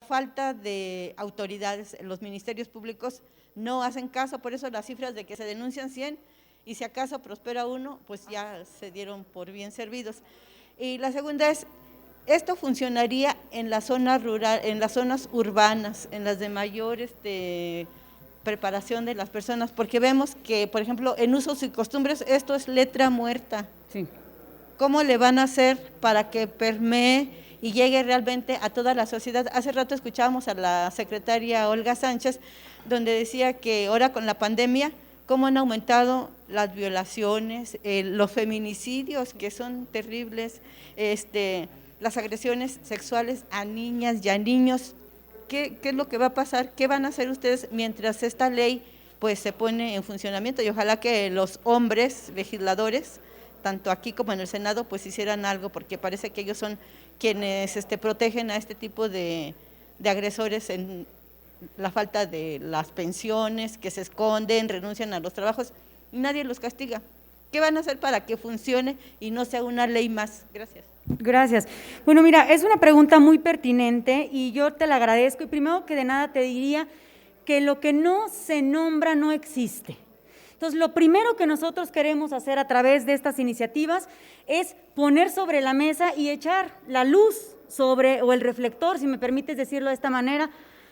falta de autoridades, los ministerios públicos no hacen caso, por eso las cifras de que se denuncian 100 y si acaso prospera uno, pues ya se dieron por bien servidos. Y la segunda es, esto funcionaría en las zonas rural, en las zonas urbanas, en las de mayor preparación de las personas, porque vemos que, por ejemplo, en usos y costumbres, esto es letra muerta. Sí. ¿Cómo le van a hacer para que permee y llegue realmente a toda la sociedad? Hace rato escuchábamos a la secretaria Olga Sánchez, donde decía que ahora con la pandemia, cómo han aumentado las violaciones, los feminicidios, que son terribles, las agresiones sexuales a niñas y a niños. ¿Qué es lo que va a pasar? ¿Qué van a hacer ustedes mientras esta ley pues se pone en funcionamiento? Y ojalá que los hombres legisladores, tanto aquí como en el Senado, pues hicieran algo, porque parece que ellos son quienes protegen a este tipo de agresores en la falta de las pensiones, que se esconden, renuncian a los trabajos, y nadie los castiga. ¿Qué van a hacer para que funcione y no sea una ley más? Gracias. Gracias. Bueno, mira, es una pregunta muy pertinente y yo te la agradezco, y primero que de nada te diría que lo que no se nombra no existe. Entonces, lo primero que nosotros queremos hacer a través de estas iniciativas es poner sobre la mesa y echar la luz sobre, o el reflector, si me permites decirlo de esta manera,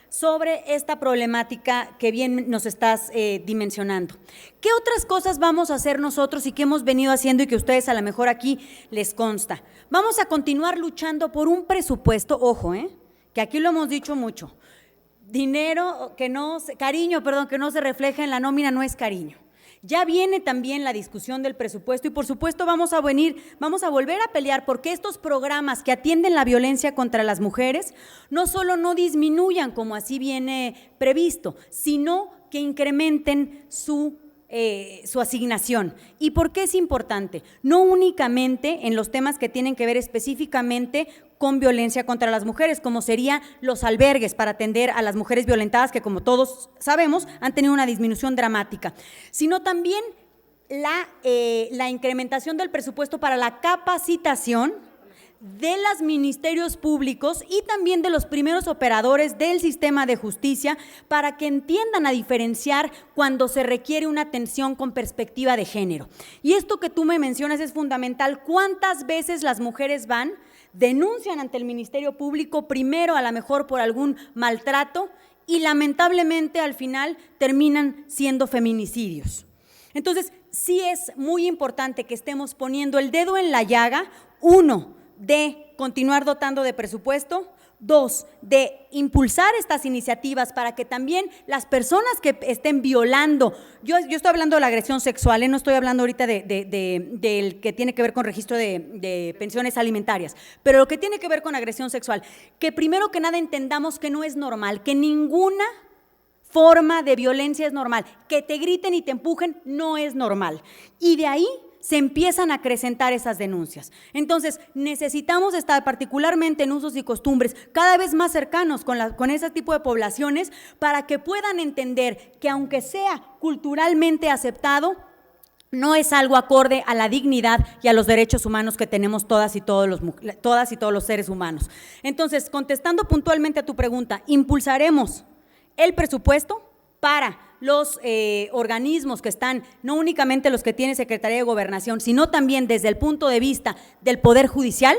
sobre esta problemática que bien nos estás dimensionando. ¿Qué otras cosas vamos a hacer nosotros y qué hemos venido haciendo y que a ustedes a lo mejor aquí les consta? Vamos a continuar luchando por un presupuesto, ojo, que aquí lo hemos dicho mucho, cariño que no se refleja en la nómina no es cariño. Ya viene también la discusión del presupuesto y por supuesto vamos a volver a pelear porque estos programas que atienden la violencia contra las mujeres no solo no disminuyan como así viene previsto, sino que incrementen su asignación. ¿Y por qué es importante? No únicamente en los temas que tienen que ver específicamente con violencia contra las mujeres, como serían los albergues para atender a las mujeres violentadas, que como todos sabemos han tenido una disminución dramática, sino también la incrementación del presupuesto para la capacitación de los ministerios públicos y también de los primeros operadores del sistema de justicia para que entiendan a diferenciar cuando se requiere una atención con perspectiva de género. Y esto que tú me mencionas es fundamental. ¿Cuántas veces las mujeres denuncian ante el Ministerio Público, primero a lo mejor por algún maltrato y lamentablemente al final terminan siendo feminicidios? Entonces, sí es muy importante que estemos poniendo el dedo en la llaga, uno, de continuar dotando de presupuesto, dos, de impulsar estas iniciativas para que también las personas que estén violando, yo estoy hablando de la agresión sexual, no estoy hablando ahorita del que tiene que ver con registro de pensiones alimentarias, pero lo que tiene que ver con agresión sexual, que primero que nada entendamos que no es normal, que ninguna forma de violencia es normal, que te griten y te empujen no es normal, y de ahí se empiezan a acrecentar esas denuncias. Entonces, necesitamos estar particularmente en usos y costumbres cada vez más cercanos con ese tipo de poblaciones para que puedan entender que aunque sea culturalmente aceptado, no es algo acorde a la dignidad y a los derechos humanos que tenemos todas y todos los seres humanos. Entonces, contestando puntualmente a tu pregunta, impulsaremos el presupuesto para los organismos que están, no únicamente los que tiene Secretaría de Gobernación, sino también desde el punto de vista del Poder Judicial,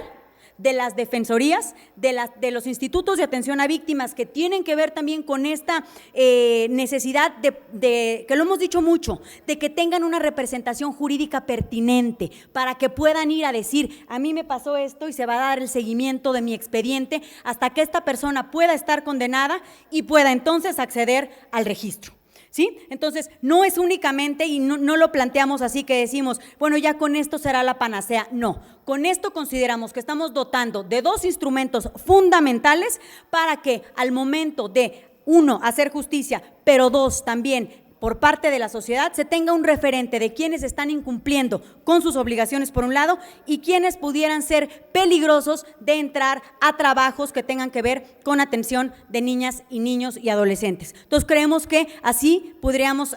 de las defensorías, de los institutos de atención a víctimas que tienen que ver también con esta necesidad que lo hemos dicho mucho, de que tengan una representación jurídica pertinente para que puedan ir a decir, a mí me pasó esto y se va a dar el seguimiento de mi expediente hasta que esta persona pueda estar condenada y pueda entonces acceder al registro. ¿Sí? Entonces, no es únicamente, y no lo planteamos así que decimos, bueno, ya con esto será la panacea. No, con esto consideramos que estamos dotando de dos instrumentos fundamentales para que al momento de, uno, hacer justicia, pero dos, también por parte de la sociedad se tenga un referente de quienes están incumpliendo con sus obligaciones por un lado y quienes pudieran ser peligrosos de entrar a trabajos que tengan que ver con atención de niñas y niños y adolescentes. Entonces creemos que así podríamos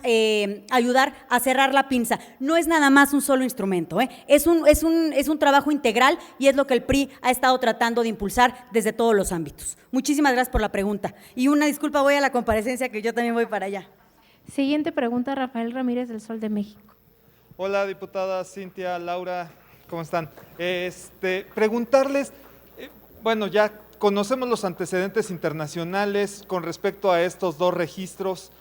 ayudar a cerrar la pinza. No es nada más un solo instrumento, es un trabajo integral y es lo que el PRI ha estado tratando de impulsar desde todos los ámbitos. Muchísimas gracias por la pregunta. Y una disculpa, voy a la comparecencia que yo también voy para allá. Siguiente pregunta, Rafael Ramírez, del Sol de México. Hola, diputada Cintia, Laura, ¿cómo están? Preguntarles, bueno, ya conocemos los antecedentes internacionales con respecto a estos dos registros,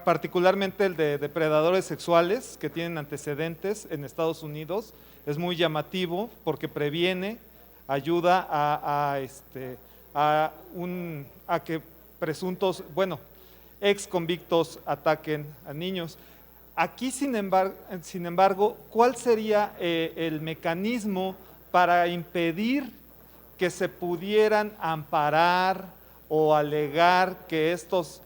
particularmente el de depredadores sexuales que tienen antecedentes en Estados Unidos. Es muy llamativo porque previene, ayuda a que presuntos, bueno, ex convictos ataquen a niños. Aquí, sin embargo, ¿cuál sería el mecanismo para impedir que se pudieran amparar o alegar que estos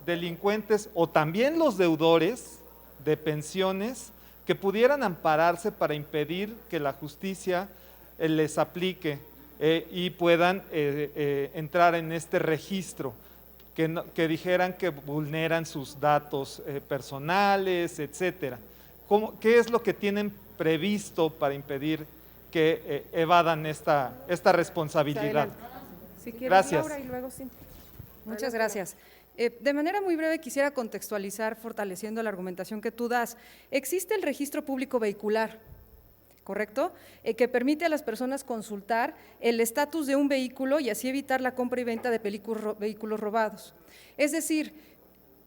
delincuentes o también los deudores de pensiones que pudieran ampararse para impedir que la justicia les aplique y puedan entrar en este registro? Que dijeran que vulneran sus datos personales, etcétera. ¿Qué es lo que tienen previsto para impedir que evadan esta responsabilidad? Si quieres, gracias. Laura, y luego Cintia. Muchas gracias. De manera muy breve quisiera contextualizar, fortaleciendo la argumentación que tú das. Existe el registro público vehicular, ¿correcto? Que permite a las personas consultar el estatus de un vehículo y así evitar la compra y venta de vehículos robados. Es decir,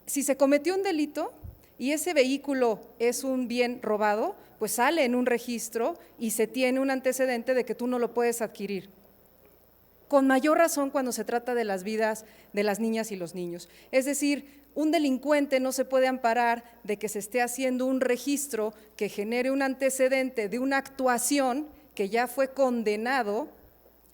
si se cometió un delito y ese vehículo es un bien robado, pues sale en un registro y se tiene un antecedente de que tú no lo puedes adquirir. Con mayor razón cuando se trata de las vidas de las niñas y los niños. Es decir, un delincuente no se puede amparar de que se esté haciendo un registro que genere un antecedente de una actuación que ya fue condenado,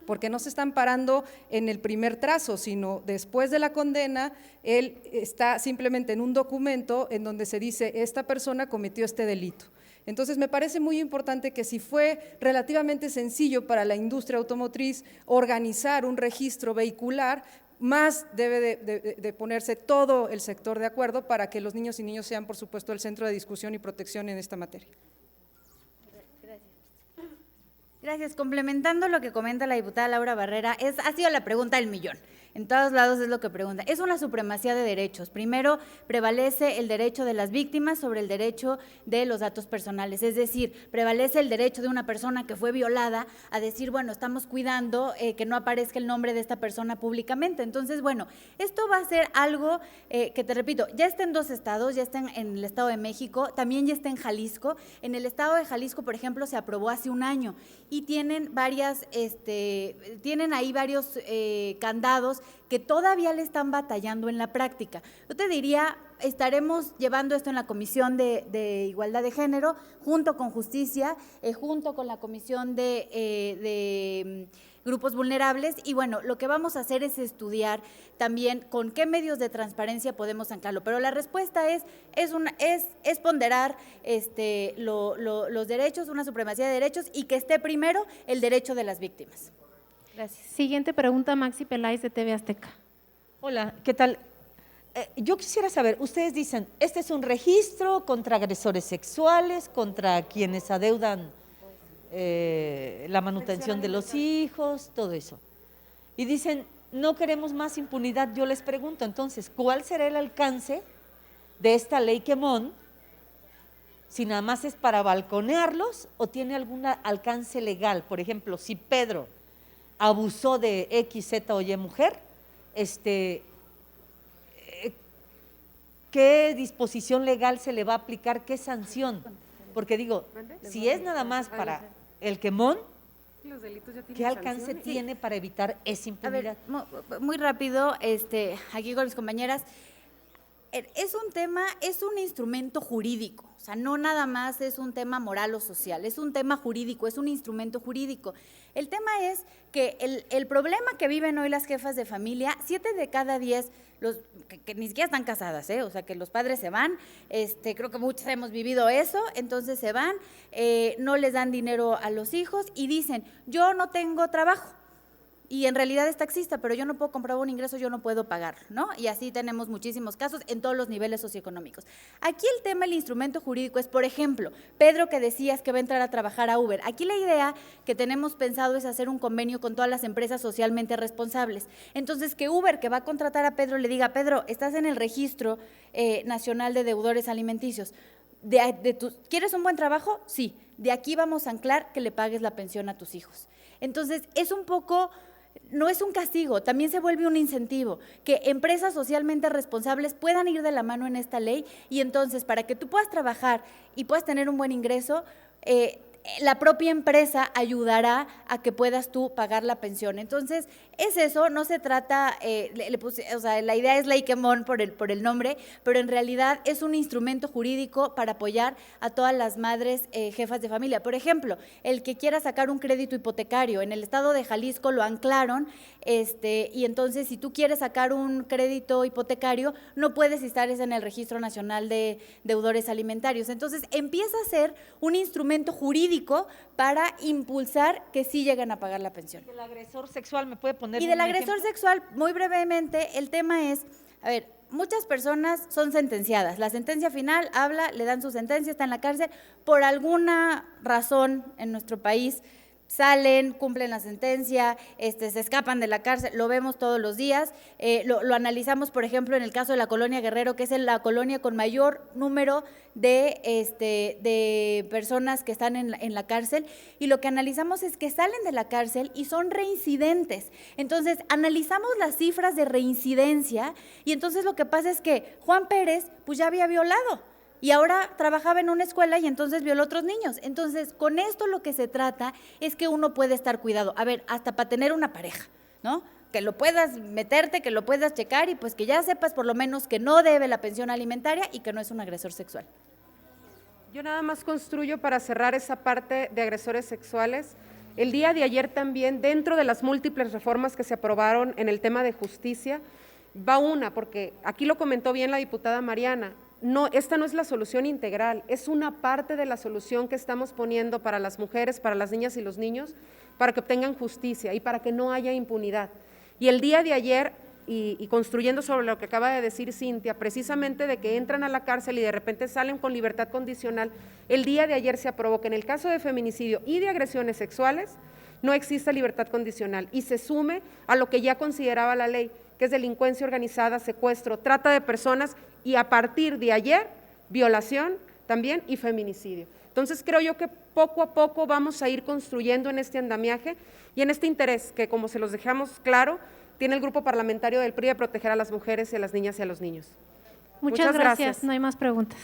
porque no se está amparando en el primer trazo, sino después de la condena, él está simplemente en un documento en donde se dice, esta persona cometió este delito. Entonces, me parece muy importante que si fue relativamente sencillo para la industria automotriz organizar un registro vehicular, más debe de ponerse todo el sector de acuerdo para que los niños y niños sean, por supuesto, el centro de discusión y protección en esta materia. Gracias. Complementando lo que comenta la diputada Laura Barrera, ha sido la pregunta del millón. En todos lados es lo que pregunta. Es una supremacía de derechos. Primero, prevalece el derecho de las víctimas sobre el derecho de los datos personales. Es decir, prevalece el derecho de una persona que fue violada a decir, bueno, estamos cuidando que no aparezca el nombre de esta persona públicamente. Entonces, bueno, esto va a ser algo que, te repito, ya está en 2 estados, ya está en el Estado de México, también ya está en Jalisco. En el Estado de Jalisco, por ejemplo, se aprobó hace un año y tienen ahí varios candados que todavía le están batallando en la práctica. Yo te diría, estaremos llevando esto en la Comisión de Igualdad de Género, junto con Justicia, junto con la Comisión de Grupos Vulnerables, y bueno, lo que vamos a hacer es estudiar también con qué medios de transparencia podemos anclarlo, pero la respuesta es ponderar los derechos, una supremacía de derechos, y que esté primero el derecho de las víctimas. Gracias. Siguiente pregunta, Maxi Peláez, de TV Azteca. Hola, ¿qué tal? Yo quisiera saber, ustedes dicen, este es un registro contra agresores sexuales, contra quienes adeudan la manutención de los hijos, todo eso. Y dicen, no queremos más impunidad. Yo les pregunto, entonces, ¿cuál será el alcance de esta ley Quemón? Si nada más es para balconearlos o tiene algún alcance legal. Por ejemplo, si Pedro abusó de X, Z o Y mujer, ¿qué disposición legal se le va a aplicar? ¿Qué sanción? Porque digo, si es nada más para el quemón, ¿qué alcance tiene para evitar esa impunidad? A ver, muy rápido, aquí con mis compañeras. es un tema, es un instrumento jurídico, o sea, no nada más es un tema moral o social, es un tema jurídico, es un instrumento jurídico. El tema es que el problema que viven hoy las jefas de familia, 7 de cada 10, que ni siquiera están casadas, o sea, que los padres se van, creo que muchos hemos vivido eso, entonces se van, no les dan dinero a los hijos y dicen, yo no tengo trabajo. Y en realidad es taxista, pero yo no puedo comprar un ingreso, yo no puedo pagarlo, ¿no? Y así tenemos muchísimos casos en todos los niveles socioeconómicos. Aquí el tema, el instrumento jurídico es, por ejemplo, Pedro, que decías que va a entrar a trabajar a Uber. Aquí la idea que tenemos pensado es hacer un convenio con todas las empresas socialmente responsables. Entonces, que Uber, que va a contratar a Pedro, le diga, Pedro, estás en el Registro Nacional de Deudores Alimenticios. ¿Quieres un buen trabajo? Sí. De aquí vamos a anclar que le pagues la pensión a tus hijos. Entonces, es un poco… No es un castigo, también se vuelve un incentivo, que empresas socialmente responsables puedan ir de la mano en esta ley y entonces para que tú puedas trabajar y puedas tener un buen ingreso, la propia empresa ayudará a que puedas tú pagar la pensión. Entonces, es eso, no se trata, o sea, la idea es ley quemón por el nombre, pero en realidad es un instrumento jurídico para apoyar a todas las madres jefas de familia. Por ejemplo, el que quiera sacar un crédito hipotecario, en el estado de Jalisco lo anclaron, y entonces si tú quieres sacar un crédito hipotecario, no puedes estar en el Registro Nacional de Deudores Alimentarios. Entonces, empieza a ser un instrumento jurídico para impulsar que sí lleguen a pagar la pensión. ¿Del agresor sexual me puede poner Y del un agresor ejemplo? sexual, muy brevemente, el tema es, a ver, muchas personas son sentenciadas. La sentencia final habla, le dan su sentencia, está en la cárcel, por alguna razón en nuestro país salen, cumplen la sentencia, se escapan de la cárcel, lo vemos todos los días, lo analizamos, por ejemplo, en el caso de la colonia Guerrero, que es la colonia con mayor número de personas que están en la cárcel, y lo que analizamos es que salen de la cárcel y son reincidentes. Entonces, analizamos las cifras de reincidencia y entonces lo que pasa es que Juan Pérez pues ya había violado. Y ahora trabajaba en una escuela y entonces violó a otros niños. Entonces, con esto lo que se trata es que uno puede estar cuidado. A ver, hasta para tener una pareja, ¿no? Que lo puedas meterte, que lo puedas checar y pues que ya sepas por lo menos que no debe la pensión alimentaria y que no es un agresor sexual. Yo nada más construyo para cerrar esa parte de agresores sexuales. El día de ayer también, dentro de las múltiples reformas que se aprobaron en el tema de justicia, va una, porque aquí lo comentó bien la diputada Mariana, no, esta no es la solución integral, es una parte de la solución que estamos poniendo para las mujeres, para las niñas y los niños, para que obtengan justicia y para que no haya impunidad. Y el día de ayer, y construyendo sobre lo que acaba de decir Cintia, precisamente de que entran a la cárcel y de repente salen con libertad condicional, el día de ayer se aprobó que en el caso de feminicidio y de agresiones sexuales no exista libertad condicional y se sume a lo que ya consideraba la ley, que es delincuencia organizada, secuestro, trata de personas y a partir de ayer, violación también y feminicidio. Entonces creo yo que poco a poco vamos a ir construyendo en este andamiaje y en este interés que, como se los dejamos claro, tiene el grupo parlamentario del PRI de proteger a las mujeres y a las niñas y a los niños. Muchas gracias. No hay más preguntas.